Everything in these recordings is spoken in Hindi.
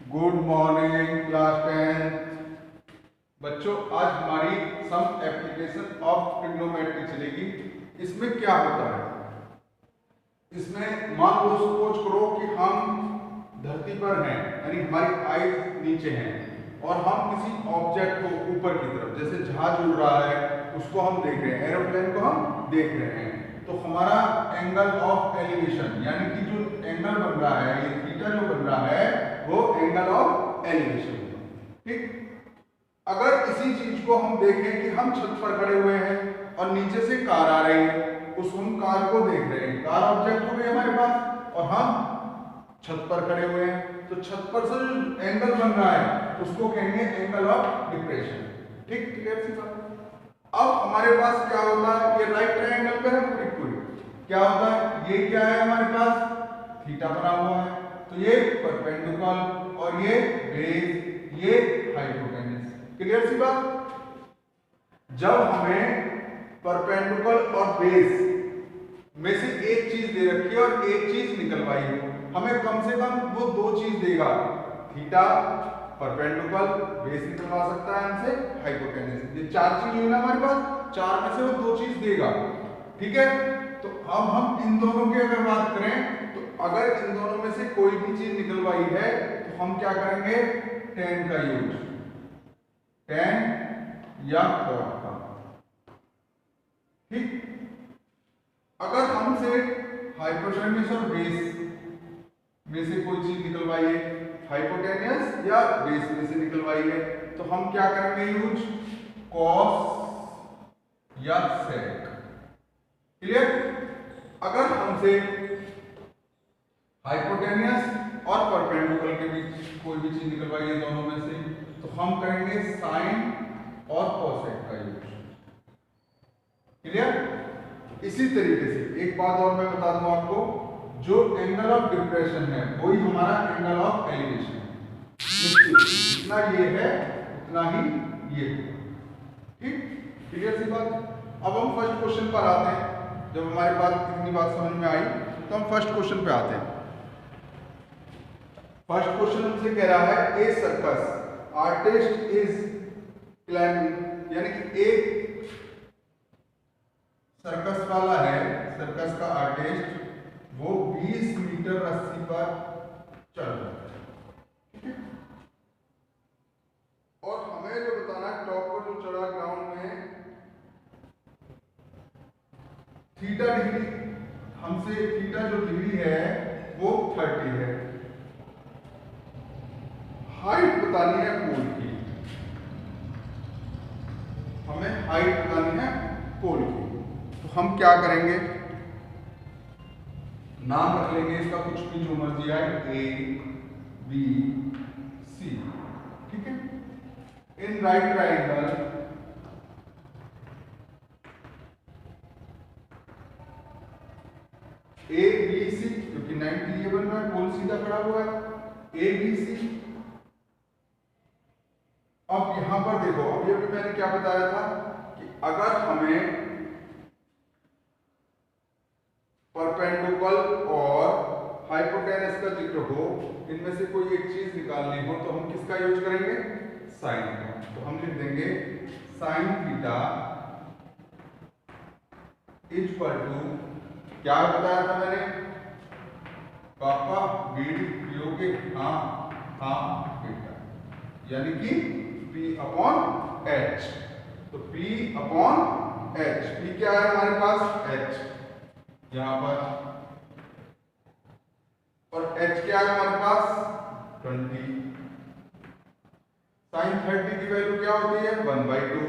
Good morning class 10। बच्चों, आज हमारी सम एप्लीकेशन ऑफ ट्रिग्नोमेट्री चलेगी। इसमें क्या होता है, इसमें मान लो सपोज करो कि हम धरती पर हैं, यानी हमारी आईज नीचे हैं और हम किसी ऑब्जेक्ट को ऊपर की तरफ, जैसे जहाज उड़ रहा है उसको हम देख रहे हैं, एरोप्लेन को हम देख रहे हैं, तो हमारा एंगल ऑफ एलिवेशन यानी कि जो एंगल बन रहा है, ये थीटा जो बन रहा है वो एंगल ऑफ एलिवेशन होगा। ठीक, अगर इसी चीज को हम देखें कि हम छत पर खड़े हुए हैं और नीचे से कार आ रही है, उस हम कार को देख रहे हैं, कार ऑब्जेक्ट हो गई हमारे पास और हम छत पर खड़े हुए हैं, तो छत पर से जो एंगल बन रहा है उसको कहेंगे एंगल ऑफ डिप्रेशन। ठीक, क्लियर सी बात। अब हमारे पास क्या होता है, ये राइट ट्रायंगल पे है पूरी पूरी, क्या होता है, ये क्या है हमारे पास थीटा बना हुआ है, तो ये परपेंडिकुलर और ये बेस, ये हाइपोटेन्यूज। क्लियर सी बात। जब हमें परपेंडिकुलर और बेस में से एक चीज दे रखी है और एक चीज निकलवाई हो, हमें कम से कम वो दो चीज देगा, थीटा परपेंडिकुलर, बेस निकलवा सकता है हमसे, हाइपोटेन्यूज। ये चार चीज हुई ना हमारे पास, चार में से वो दो चीज देगा। ठीक है, तो अब हम इन दोनों की अगर बात करें तो अगर इन दोनों में से कोई भी चीज निकलवाई है तो हम क्या करेंगे, टेन का यूज, टेन या कॉट का। ठीक, अगर हमसे हाइपोटेन्यूज और बेस में से कोई चीज निकलवाई है, हाइपोटेन्यूज या बेस में से निकलवाई है, तो हम क्या करेंगे यूज, कॉस या सेक। क्लियर। अगर हमसे हाइपोटेन्यूज और परपेंडिकुलर के बीच कोई भी चीज निकलवाई है दोनों में से, तो हम करेंगे साइन और कोसेक का यूज। क्लियर। इसी तरीके से एक बात और मैं बता दूं आपको, जो एंगल ऑफ डिप्रेशन है वही हमारा एंगल ऑफ एलिवेशन है, जितना ये है उतना ही ये है। ठीक, क्लियर सी बात। अब हम फर्स्ट क्वेश्चन पर आते हैं। जब हमारे पास इतनी बात समझ में आई तो हम फर्स्ट क्वेश्चन पे आते हैं। फर्स्ट क्वेश्चन हमसे कह रहा है, ए सर्कस आर्टिस्ट इज क्लाइंबिंग, यानी कि एक सर्कस वाला है, सर्कस का आर्टिस्ट, वो 20 मीटर रस्सी पर चल रहा है। ठीक है, और हमें जो बताना है, टॉप पर जो चढ़ा ग्राउंड में थीटा डिग्री, हमसे थीटा जो डिग्री है वो 30 है। हाइट बतानी है पोल की, हमें हाइट बतानी है पोल की, तो हम क्या करेंगे, नाम रख लेंगे इसका कुछ भी जो मर्जी आए, ए बी सी। ठीक है, in right triangle A B C, क्योंकि 90 ये बन रहा है, पोल सीधा खड़ा हुआ है, ए बी सी। अब यहां पर देखो, अभी अभी मैंने क्या बताया था कि अगर हमें परपेंडिकुलर और हाइपोटेन्यूज का जिक्र हो, इनमें से कोई एक चीज निकालनी हो, तो हम किसका यूज करेंगे, साइन का। तो हम लिख देंगे साइन थीटा इक्वल टू, क्या बताया था मैंने, पापा बीड़ी पियोगे, हाँ हाँ बेटा, यानी कि P अपॉन H। तो P अपॉन H, P क्या है हमारे पास, H यहां पर, और H क्या है हमारे पास 20। साइन 30 की वैल्यू क्या होती है, 1/2।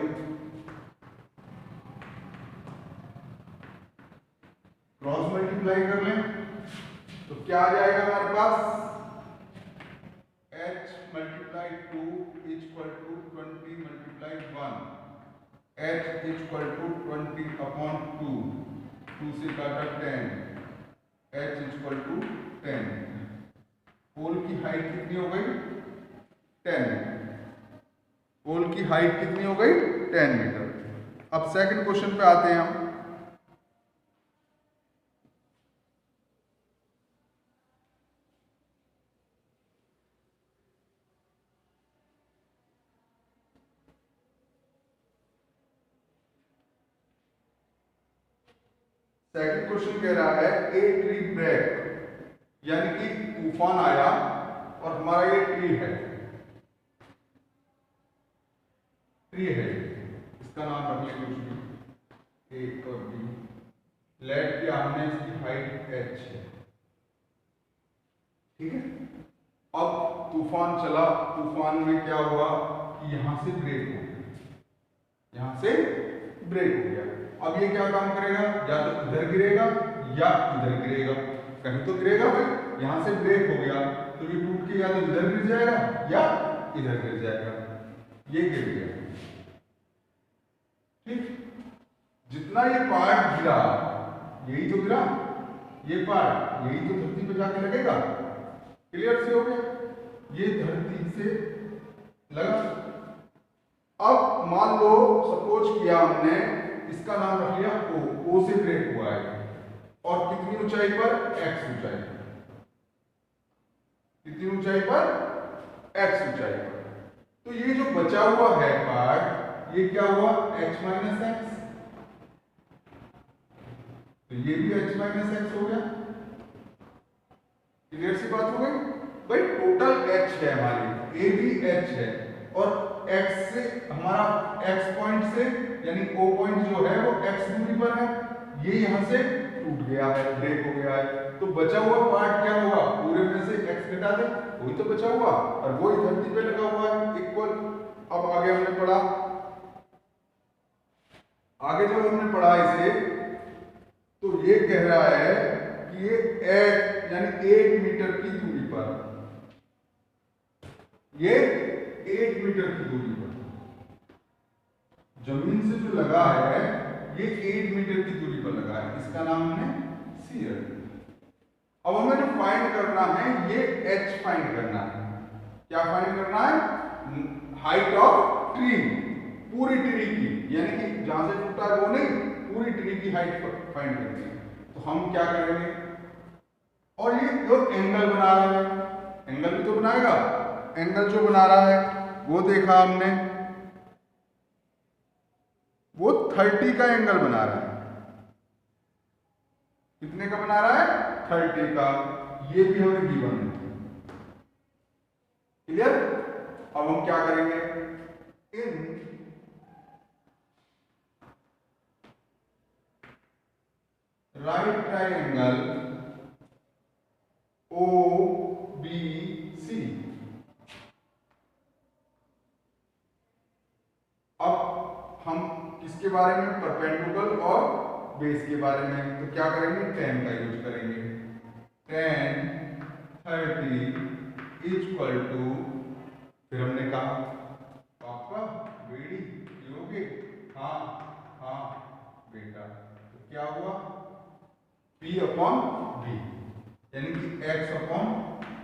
क्रॉस मल्टीप्लाई कर लें तो क्या आ जाएगा हमारे पास, h multiply 2 equal to 20 multiply 1, h equal to 20 upon 2, 2 से काटा 10, h इक्वल टू 10। पोल की हाइट कितनी हो गई, 10 मीटर। पोल की हाइट कितनी हो गई, 10 मीटर। अब सेकंड क्वेश्चन पे आते हैं हम। सेकंड क्वेश्चन कह रहा है ए ट्री ब्रेक, यानी कि तूफान आया और हमारा ये ट्री है, इसका नाम रख लेंगे कुछ भी ए और बी। लेट किया हमने, इसकी हाइट h है, ठीक है। अब तूफान चला, तूफान में क्या हुआ कि यहां से ब्रेक हो गया, यहां से ब्रेक हो गया। अब ये क्या काम करेगा, या तो इधर गिरेगा या इधर गिरेगा, कहीं तो गिरेगा भाई। यहां से ब्रेक हो गया तो ये टूट के या तो इधर गिर जाएगा या इधर गिर जाएगा, ये गिर गया, ठीक। जितना ये पार्ट गिरा, यही तो गिरा, ये पार्ट यही तो धरती पे जाके लगेगा। क्लियर से हो गया, ये धरती से लगा। अब मान लो सपोज किया हमने, इसका नाम रख लिया ओ से ब्रेक हुआ है, और कितनी ऊंचाई पर, x ऊंचाई, कितनी ऊंचाई पर, x ऊंचाई पर। तो ये जो बचा हुआ है पार्ट, ये क्या हुआ, h माइनस एक्स, तो ये भी h माइनस एक्स हो गया। क्लियर सी बात हो गई भाई। टोटल h है हमारी, a भी h है, और x से हमारा x पॉइंट से, यानी o पॉइंट जो है वो x दूरी पर है, ये यहां से टूट गया है, ब्रेक हो गया है। तो बचा हुआ पार्ट क्या होगा, पूरे में से x घटा दे, वही तो बचा हुआ, और वही धरती पे लगा हुआ है इक्वल। अब आगे हमने पढ़ा, आगे जब हमने पढ़ा इसे, तो ये कह रहा है कि ये 8 यानी 8 मीटर की दूरी पर, ये 8 मीटर की दूरी पर जमीन से जो लगा है, ये 8 मीटर की दूरी पर लगा है, इसका नाम हमने शियर। अब हमें जो फाइंड करना है, ये h फाइंड करना है। क्या फाइंड करना है, हाइट ऑफ ट्री, पूरी ट्री की, यानी कि जहां से टूटा है वो नहीं, पूरी ट्री की हाइट फाइंड करनी है। तो हम क्या करेंगे, और ये जो एंगल बना रहा है, एंगल भी तो बनाएगा, एंगल जो बना रहा है वो देखा हमने, वो 30 का एंगल बना रहा है। कितने का बना रहा है, 30 का। ये भी हमें गिवन है। क्लियर। अब हम क्या करेंगे, इन राइट ट्राइंगल OBC, अब हम किसके बारे में, परपेंडिकुलर और बेस के बारे में। तो क्या करेंगे, tan का यूज करेंगे। tan 30 इक्वल टू, फिर हमने कहा पापा बेड़ी पियोगे, हाँ हाँ बेटा, तो क्या हुआ, P अपॉन B, यानी कि x अपॉन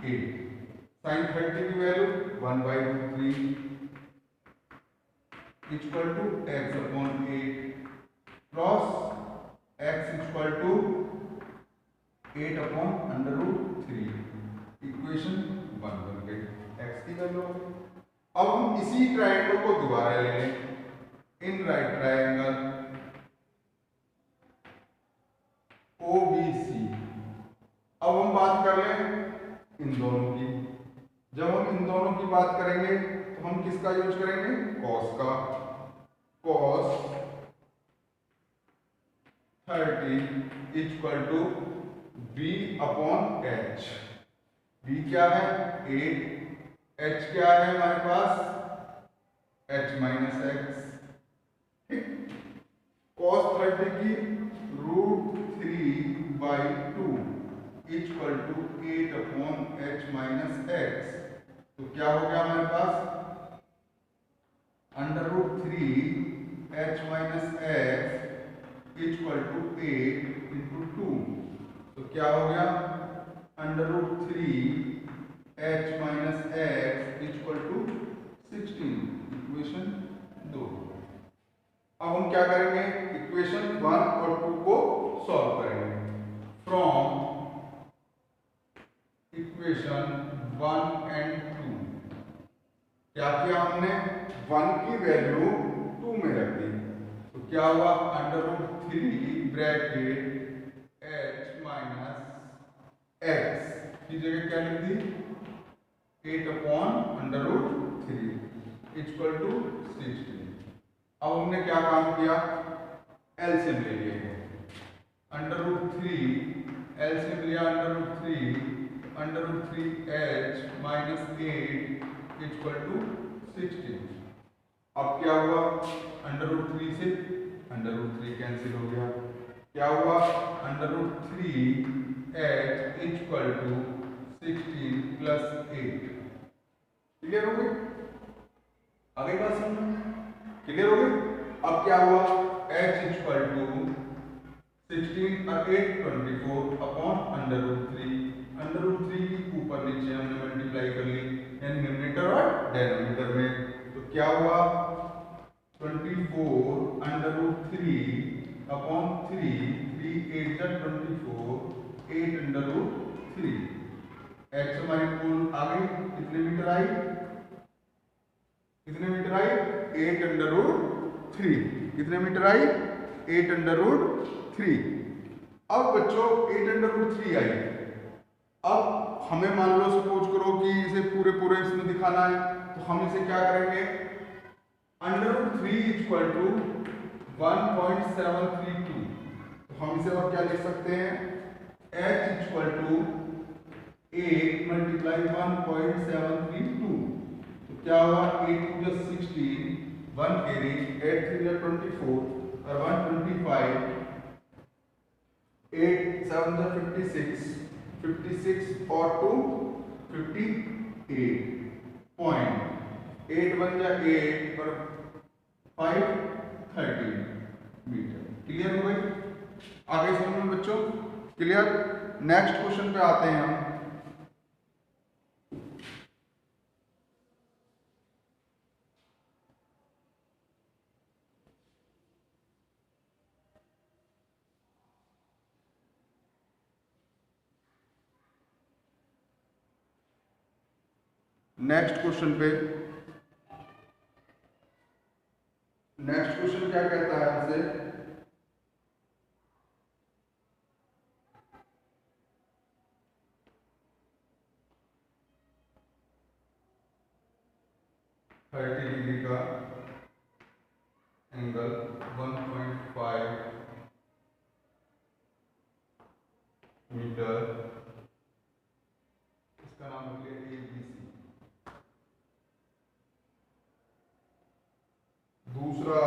8। साइन 30 की value 1/3 equal to x upon 8 cross x equal to 8 upon √3, equation 1 बन गई, x की वैल्यू। अब हम इसी ट्रायंगल को दोबारा ले लें, इन राइट ट्रायंगल OBC। अब हम बात कर लें इन दोनों की। जब हम इन दोनों की बात करेंगे तो हम किसका यूज करेंगे, cos का। cos 30 equal to B upon H। B क्या है, 8, H क्या है हमारे पास, H माइनस एक्स, ठीक। cos 30 की √3/2 equal to 8 upon H minus x. तो क्या हो गया हमारे पास, √3 H minus x equal to 8 into 2। तो क्या हो गया, √3 H minus x equal to 16, equation 2। अब हम क्या करेंगे, इक्वेशन 1 और 2 को सॉल्व करेंगे। फ्रॉम इक्वेशन 1 एंड 2 क्या किया हमने, 1 की वैल्यू 2 में रख दी, तो क्या हुआ, √3 ब्रैकेट x की जगह क्या लिख दी, 8/√3 इक्वल टू 16। अब हमने क्या काम किया, एलसीएम ले लिया है, √3 एलसीएम लिया, √3 माइनस 8 इक्वल टू 16। अब क्या हुआ, √3 से √3 कैंसिल हो गया, क्या हुआ, √3h equal to 16 plus 8। Clear हो गई, आगे बात समझ, क्लियर हो गई। अब क्या हुआ, h इक्वल टू 16 और 8 24/√3, √3 की ऊपर नीचे हमने मल्टीप्लाई कर ली, यानी न्यूमरेटर और डिनोमिनेटर में। तो क्या हुआ, 24/3 अपॉन 3, 3 8 जा 24, 8/√3। x हमारी कुल आ गई, कितने मीटर आई, कितने मीटर आई, 8/3। कितने मीटर आई, 8/3। अब बच्चों 8/3 आई। अब हमें मान लो सपोज करो कि इसे पूरे पूरे इसमें दिखाना है, तो हम इसे क्या करेंगे, √3 इक्वल टू 1.732। तो हम इसे और क्या लिख सकते हैं, h इक्वल टू 8 मल्टीप्लाई 1.732। तो क्या हुआ, 8 + 16, 1 कैरी, 8 3 24 और 125, 8 7 56, 56 और 2 58 पॉइंट, 8 1 8 और 5 13 मीटर। क्लियर हो गई, आगे समझ में बच्चों, क्लियर। नेक्स्ट क्वेश्चन पे आते हैं हम। नेक्स्ट क्वेश्चन क्या कहता है हमसे, डिग्री का एंगल 1.5 मीटर, इसका नाम रख लिया ABC। दूसरा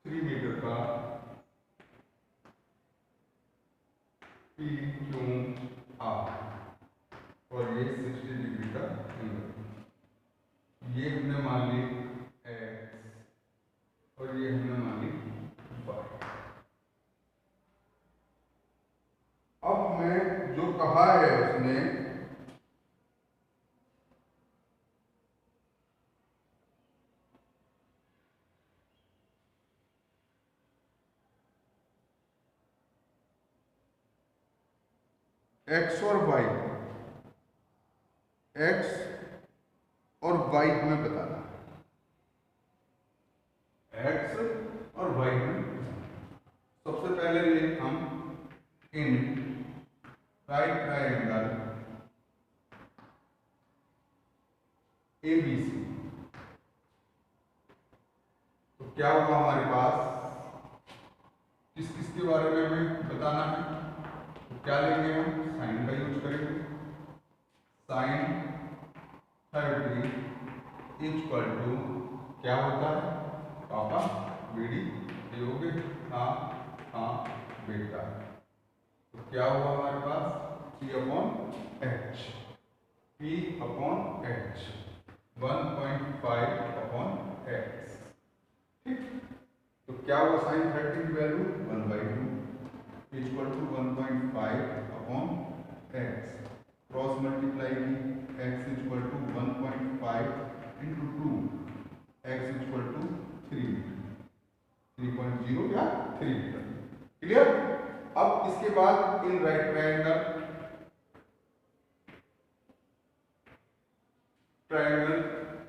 3 मीटर का PQR और ये 60 डिग्री का एंगल, ये हमने मान ली x और ये हमने मान ली y। अब हमें जो कहा है उसने, x और y, x और y हमें बताना है, x और y हमें बताना। सबसे पहले हम इन राइट ट्रायंगल ABC, तो क्या होगा हमारे पास, किस किस के बारे में हमें बताना है, तो क्या लेंगे हम, साइन का यूज करेंगे, साइन 30 इक्वल टू क्या होता है पापा, BD योगे, हाँ हाँ बेटा। तो क्या हुआ हमारे पास, P/H, P/H 1.5/x। ठीक, तो क्या हुआ, साइन 30 की value 1/2 equal to 1.5/x, cross multiply की, x equal to 1.5 into 2, x equal to 3, 3.0 या 3 मीटर। क्लियर। अब इसके बाद in right triangle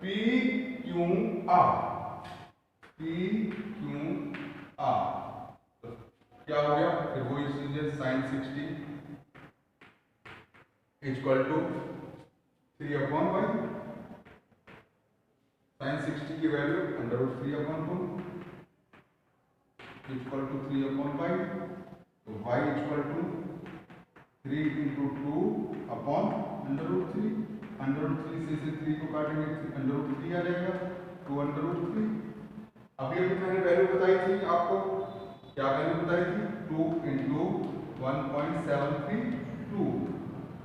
PQR, PQR क्या हो गया, फिर वही चीज है sin 60 इक्वल टू 3/5। sin 60 की वैल्यू √3/2 इक्वल टू 3/5। तो y इक्वल टू 3 इंटू 2/√3। √3 से 3 को काटेंगे √3 आ जाएगा, 2√3। अभी मैंने वैल्यू बताई थी आपको, क्या वैल्यू बताई थी, 2 इंटू 1.732, 2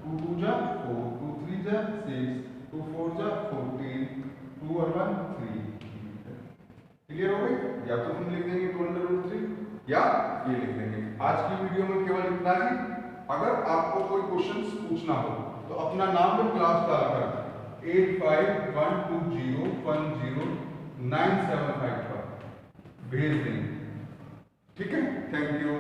2 जा 4, 2 3 जा 6, 2 4 जा 14, 2 और 1 3। क्लियर हो गई? या तो हम लिख देंगे 2√3 या ये लिख देंगे। आज की वीडियो में केवल इतना ही। अगर आपको कोई क्वेश्चंस पूछना हो तो अपना नाम और क्लास डालकर 8512010975 पर भेज दें। ठीक है, थैंक यू।